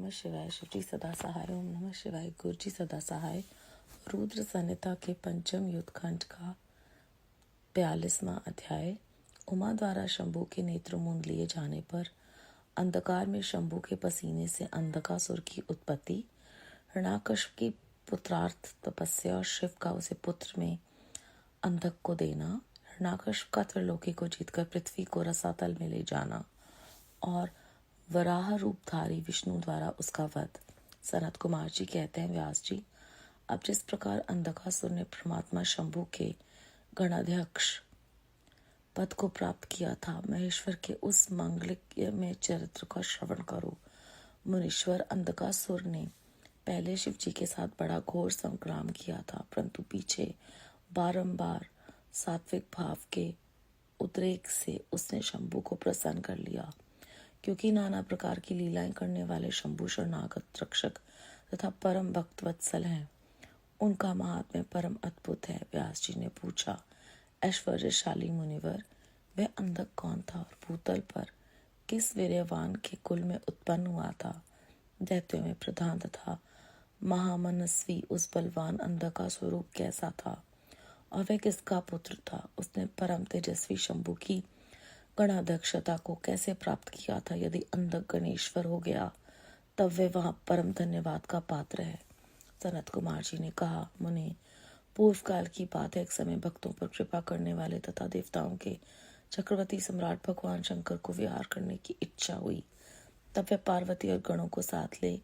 नमः शिवाय। शिवजी सदा सहाय। ओम नमः शिवाय। गुरु जी सदा सहाय। रुद्र संहिता के पंचम युद्ध खंड का 42वां अध्याय। उमा द्वारा शंभु के नेत्र मूंद लिए जाने पर अंधकार में शंभु के पसीने से अंधकासुर की उत्पत्ति, हिरण्याकश्यप की पुत्रार्थ तपस्या और शिव का उसे पुत्र में अंधक को देना, हिरण्याकश्यप का त्रिलोकी को जीतकर पृथ्वी को रसातल में ले जाना और वराह रूपधारी विष्णु द्वारा उसका वध। सनत कुमार जी कहते हैं, व्यास जी, अब जिस प्रकार अंधकासुर ने परमात्मा शंभु के गणाध्यक्ष पद को प्राप्त किया था, महेश्वर के उस मांगलिक में चरित्र का श्रवण करो। मुनीश्वर अंधकासुर ने पहले शिव जी के साथ बड़ा घोर संग्राम किया था, परंतु पीछे बारंबार सात्विक भाव के उद्रेक से उसने शंभु को प्रसन्न कर लिया। क्योंकि नाना प्रकार की लीलाएं करने वाले शंभु शरणागत रक्षक तथा परम भक्त वत्सल हैं, उनका महात्म्य परम अद्भुत है। व्यास जी ने पूछा, ऐश्वर्यशाली मुनिवर, वह अंधक कौन था और भूतल पर किस वीर्यवान के कुल में उत्पन्न हुआ था? दैत्यों में प्रधान तथा महामनस्वी उस बलवान अंधक का स्वरूप कैसा था और वह किसका पुत्र था? उसने परम तेजस्वी शंभु की गणाध्यक्षता को कैसे प्राप्त किया था? यदि अंधक गणेश्वर हो गया तब वे वहां परम धन्यवाद का पात्र है। सनत कुमार जी ने कहा, मुनि, पूर्व काल की बात है। एक समय भक्तों पर कृपा करने वाले तथा देवताओं के चक्रवर्ती सम्राट भगवान शंकर को विहार करने की इच्छा हुई। तब वे पार्वती और गणों को साथ ले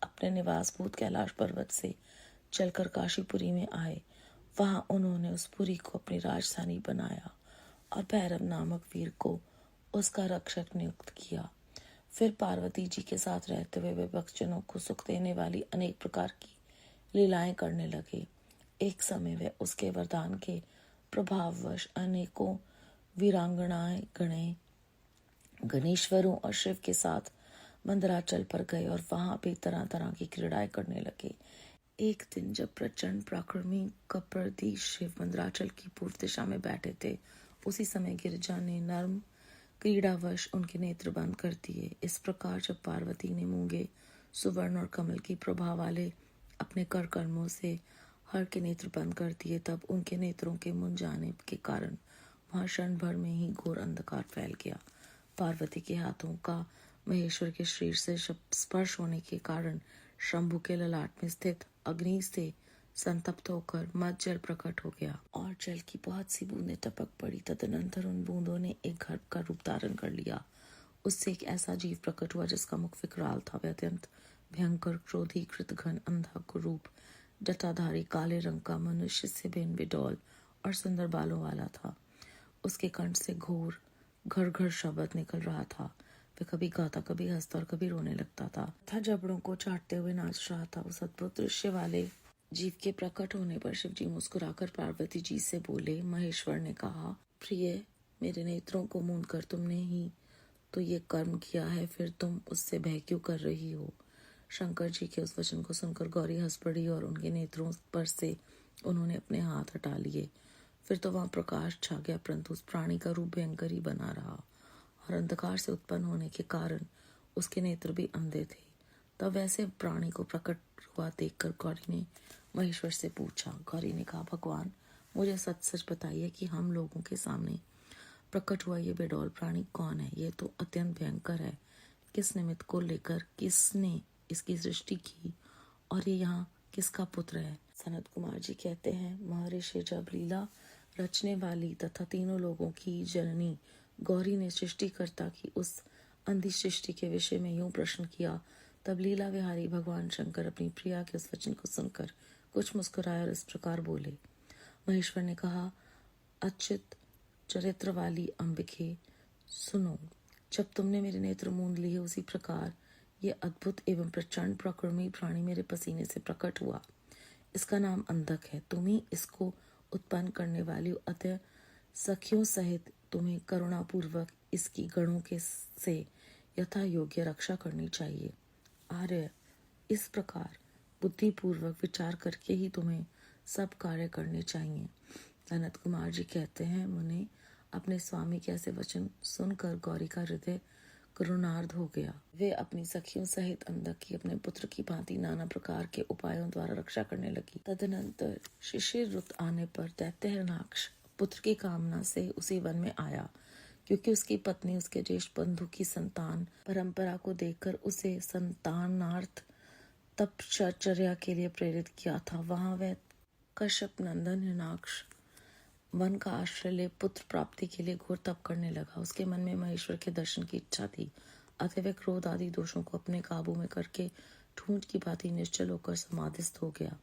अपने निवास भूत कैलाश पर्वत से चलकर काशीपुरी में आए। वहां उन्होंने उस पुरी को अपनी राजधानी बनाया और भैरव नामक वीर को उसका रक्षक नियुक्त किया। फिर पार्वती जी के साथ रहते हुए वे भक्तजनों को सुख देने वाली अनेक प्रकार की लीलाएं करने लगे। एक समय वे उसके वरदान के प्रभाववश अनेकों वीरांगनाएं गणेश्वरों और शिव के साथ मंदराचल पर गए और वहां भी तरह तरह की क्रीड़ाएं करने लगे। एक दिन जब प्रचंड पराक्रमी कपर्दी शिव मंदराचल की पूर्व दिशा में बैठे थे, उसी समय गिरिजा ने नर्म क्रीड़ावश उनके नेत्र बंद कर दिए। इस प्रकार जब पार्वती ने मूंगे सुवर्ण और कमल की प्रभा वाले अपने कर कर्मों से हर के नेत्र बंद कर दिए, तब उनके नेत्रों के मुन जाने के कारण वहां क्षण भर में ही घोर अंधकार फैल गया। पार्वती के हाथों का महेश्वर के शरीर से स्पर्श होने के कारण शंभु के ललाट में स्थित अग्नि से संतप्त होकर मद जल प्रकट हो गया और जल की बहुत सी बूंदें टपक पड़ी। तदनंतर उन बूंदों ने एक गर्भ का रूप धारण कर लिया। उससे एक ऐसा जीव प्रकट हुआ जिसका मुख विकराल था। वह अत्यंत भयंकर, क्रोधीकृत, घन, अंधा रूप, जटाधारी, काले रंग का, मनुष्य से भिन्न, बिडौल और सुंदर बालों वाला था। उसके कंठ से घोर घर घर शब्द निकल रहा था। वह कभी गाता, कभी हंसता और कभी रोने लगता था जबड़ों को चाटते हुए नाच रहा था। उस अद्भुत दृश्य वाले जीव के प्रकट होने पर शिवजी मुस्कुराकर पार्वती जी से बोले। महेश्वर ने कहा, प्रिय, मेरे नेत्रों को मूंद कर तुमने ही तो ये कर्म किया है, फिर तुम उससे भय क्यों कर रही हो? शंकर जी के उस वचन को सुनकर गौरी हंस पड़ी और उनके नेत्रों पर से उन्होंने अपने हाथ हटा लिए। फिर तो वहां प्रकाश छा गया, परंतु उस प्राणी का रूप भयंकर ही बना रहा और अंधकार से उत्पन्न होने के कारण उसके नेत्र भी अंधे थे। तब वैसे प्राणी को प्रकट हुआ देखकर गौरी ने महेश्वर से पूछा। गौरी ने कहा, भगवान, मुझे सच सच बताइए कि हम लोगों के सामने प्रकट हुआ ये बेडौल प्राणी कौन है? ये तो अत्यंत भयंकर है। किस निमित्त को लेकर किसने इसकी सृष्टि की और ये यहाँ किसका पुत्र है? सनत कुमार जी कहते हैं, महर्षि जब लीला रचने वाली तथा तीनों लोगों की जननी गौरी ने सृष्टिकर्ता की उस अंधी सृष्टि के विषय में यूं प्रश्न किया, तब लीला विहारी भगवान शंकर अपनी प्रिया के उस वचन को सुनकर कुछ मुस्कुराए और इस प्रकार बोले। महेश्वर ने कहा, अच्युत चरित्र वाली अंबिके, सुनो, जब तुमने मेरे नेत्र मूंद लिए, उसी प्रकार ये अद्भुत एवं प्रचंड प्रकृति प्राणी मेरे पसीने से प्रकट हुआ। इसका नाम अंधक है। तुम ही इसको उत्पन्न करने वाली, अतः सखियों सहित तुम्हें करुणापूर्वक इसकी गणों के से यथा योग्य रक्षा करनी चाहिए। आर्य, इस प्रकार बुद्धिपूर्वक विचार करके ही तुम्हें सब कार्य करने चाहिए। सनत कुमार जी कहते हैं, मुने, अपने स्वामी के ऐसे वचन सुनकर गौरी का हृदय करुणार्ध हो गया। वे अपनी सखियों सहित अंधक की अपने पुत्र की भांति नाना प्रकार के उपायों द्वारा रक्षा करने लगी। तदनंतर शिशिर ऋतु आने पर दैत्य हिरण्याक्ष पुत्र की कामना से उसी वन में आया, क्योंकि उसकी पत्नी उसके ज्येष्ठ बंधु की संतान परंपरा को देखकर उसे संतानार्थ तपश्चर्या के लिए प्रेरित किया था। वहां वह कश्यप नंदन हिरण्याक्ष वन का आश्रय ले पुत्र प्राप्ति के लिए घोर तप करने लगा। उसके मन में महेश्वर के दर्शन की इच्छा थी, अतः वह क्रोध आदि दोषों को अपने काबू में करके ठूंठ की भांति निश्चल होकर समाधिस्थ हो गया।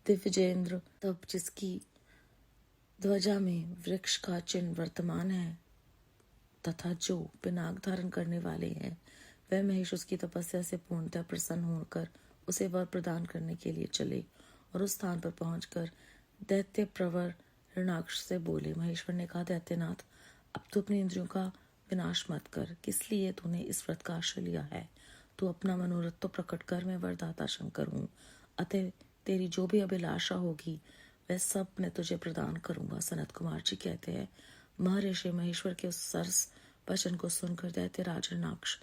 दिव्यजेंद्र तब जिसकी ध्वजा में वृक्ष का चिन्ह वर्तमान है तथा जो पिनाक धारण करने वाले हैं, वह महेश उसकी तपस्या से पूर्णतः प्रसन्न होकर उसे वर प्रदान करने के लिए चले और उस स्थान पर पहुंचकर दैत्य प्रवर हिरण्याक्ष से बोले। महेश्वर ने कहा, दैत्यनाथ, अब तू अपनी इंद्रियों का विनाश मत कर। किस लिए तूने इस व्रत का आश्रय लिया है? तू अपना मनोरथ तो प्रकट कर। मैं वरदाता शंकर हूँ, अतः तेरी जो भी अभिलाषा होगी वह सब मैं तुझे प्रदान करूंगा। सनत कुमार जी कहते हैं, महर्षि महेश्वर के उस सरस वचन को सुनकर दैत्यराज हिरण्याक्ष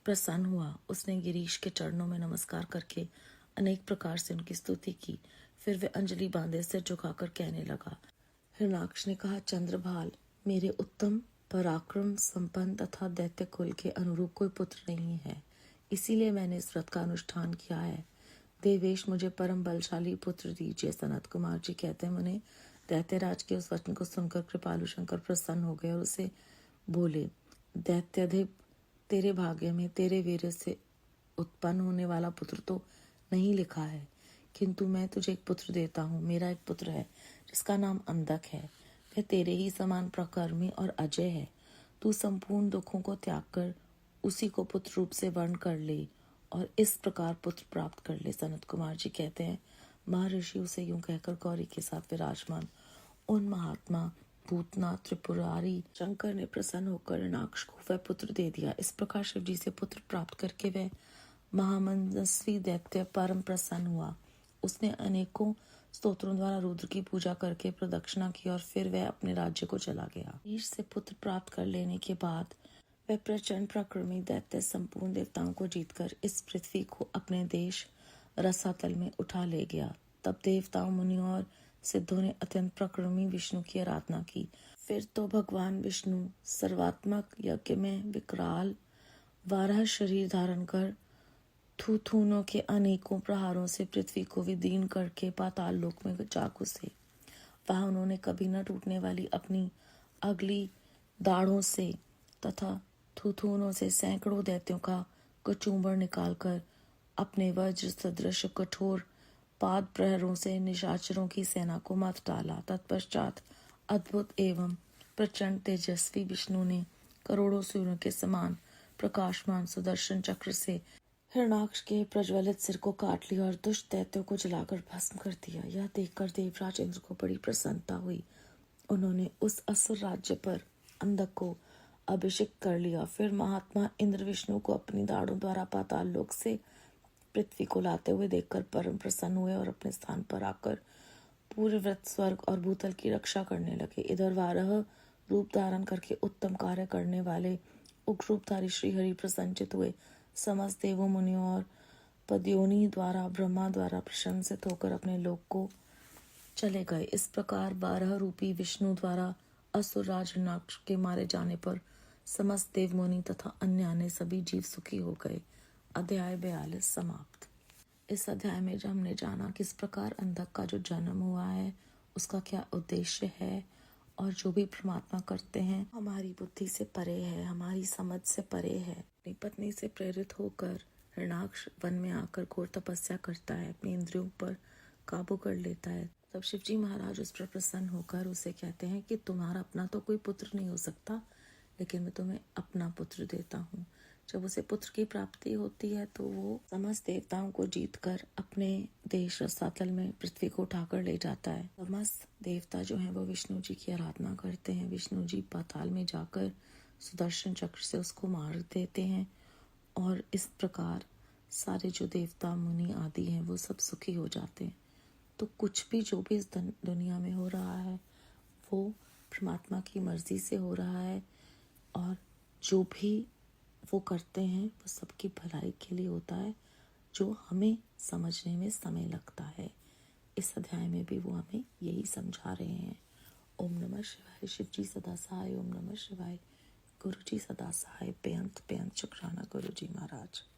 प्रसन्न हुआ। उसने गिरीश के चरणों में नमस्कार करके अनेक प्रकार से उनकी स्तुति की। फिर वे अंजलि बांधे सिर झुकाकर कहने लगा। हिरण्याक्ष ने कहा, चंद्रभाल, मेरे उत्तम पराक्रम संपन्न तथा दैत्य कुल के अनुरूप कोई पुत्र नहीं है, इसीलिए मैंने इस व्रत का अनुष्ठान किया है। देवेश, मुझे परम बलशाली पुत्र दीजिए। सनत कुमार जी कहते हैं, मुने दैत्यराज के उस वचन को सुनकर कृपालु शंकर प्रसन्न हो गए और उसे बोले, दैत्याधिप, तेरे भाग्य में तेरे वीर से उत्पन्न होने वाला पुत्र तो नहीं लिखा है, किंतु मैं तुझे एक पुत्र देता हूँ। मेरा एक पुत्र है जिसका नाम अंधक है। वह तेरे ही समान प्रकर्मी और अजय है। तू संपूर्ण दुखों को त्याग कर उसी को पुत्र रूप से वर्ण कर ले और इस प्रकार पुत्र प्राप्त कर ले। सनत कुमार जी कहते हैं, महर्षि उसे यूं कहकर गौरी के साथ विराजमान उन महात्मा भूतनाथ त्रिपुरारी शंकर ने प्रसन्न होकर हिरण्याक्ष को वह पुत्र दे दिया। इस प्रकार शिव जी से पुत्र प्राप्त करके वह महामनस्वी दैत्य परम प्रसन्न हुआ। उसने अनेकों स्तोत्रों द्वारा रुद्र की पूजा करके प्रदक्षिणा की और फिर वह अपने राज्य को चला गया। ईश से पुत्र प्राप्त कर लेने के बाद वह प्रचंड प्रक्रमी दैत्य संपूर्ण देवताओं को जीतकर इस पृथ्वी को अपने देश रसातल में उठा ले गया। तब देवताओं, मुनियों और सिद्धों ने अत्यंत प्रक्रमी विष्णु की आराधना की। फिर तो भगवान विष्णु सर्वात्मक यज्ञ में विकराल वाराह शरीर धारण कर थूथूनों के अनेकों प्रहारों से पृथ्वी को विदीर्ण करके पाताल लोक में जा घुसे। वहां उन्होंने कभी न टूटने वाली अपनी अगली दाढ़ों से तथा थूथूनों से सैकड़ों दैत्यों का कचूमर निकालकर अपने वज्र सदृश कठोर पाद प्रहरों से निशाचरों की सेना को मात डाला। तत्पश्चात अद्भुत एवं प्रचंड तेजस्वी विष्णु ने करोड़ों सूर्यों के समान प्रकाशमान सुदर्शन चक्र से हिरण्याक्ष के प्रज्वलित सिर को काट लिया और दुष्ट दैत्यों को जलाकर भस्म कर दिया। यह देखकर देवराज इंद्र को बड़ी प्रसन्नता हुई। उन्होंने उस असुर राज्य पर अंधक को अभिषिक्त कर लिया। फिर महात्मा इंद्र विष्णु को अपनी दाढ़ों द्वारा पाताल लोक से पृथ्वी को लाते हुए देखकर परम प्रसन्न हुए और अपने स्थान पर आकर पूरे व्रत स्वर्ग और भूतल की रक्षा करने लगे। इधर वाराह रूप धारण करके उत्तम कार्य करने वाले उग्र रूपधारी श्री हरि प्रसन्नचित हुए। समस्त देवों, मुनियों और पद्योनी द्वारा ब्रह्मा द्वारा प्रशंसित होकर अपने लोक को चले गए। इस प्रकार बारह रूपी विष्णु द्वारा असुर राज हिरण्याक्ष के मारे जाने पर समस्त देव, मुनि तथा अन्य सभी जीव सुखी हो गए। अध्याय 42 समाप्त। इस अध्याय में जब हमने जाना किस प्रकार अंधक का जो जन्म हुआ है उसका क्या उद्देश्य है और जो भी परमात्मा करते हैं हमारी बुद्धि से परे है, हमारी समझ से परे है। अपनी पत्नी से प्रेरित होकर हिरण्याक्ष वन में आकर घोर तपस्या करता है, अपनी इंद्रियों पर काबू कर लेता है। तब शिवजी महाराज उस पर प्रसन्न होकर उसे कहते हैं कि तुम्हारा अपना तो कोई पुत्र नहीं हो सकता, लेकिन मैं तुम्हें अपना पुत्र देता हूँ। जब उसे पुत्र की प्राप्ति होती है तो वो समस्त देवताओं को जीतकर अपने देश रसातल में पृथ्वी को उठाकर ले जाता है। समस्त देवता जो हैं वो विष्णु जी की आराधना करते हैं। विष्णु जी पाताल में जाकर सुदर्शन चक्र से उसको मार देते हैं और इस प्रकार सारे जो देवता, मुनि आदि हैं वो सब सुखी हो जाते हैं। तो कुछ भी जो भी इस दुनिया में हो रहा है वो परमात्मा की मर्जी से हो रहा है और जो भी वो करते हैं वो सबकी भलाई के लिए होता है, जो हमें समझने में समय लगता है। इस अध्याय में भी वो हमें यही समझा रहे हैं। ओम नमः शिवाय। शिव जी सदा सहाय। ओम नमः शिवाय। गुरु जी सदा सहाय। बेअंत शुक्राना गुरु जी महाराज।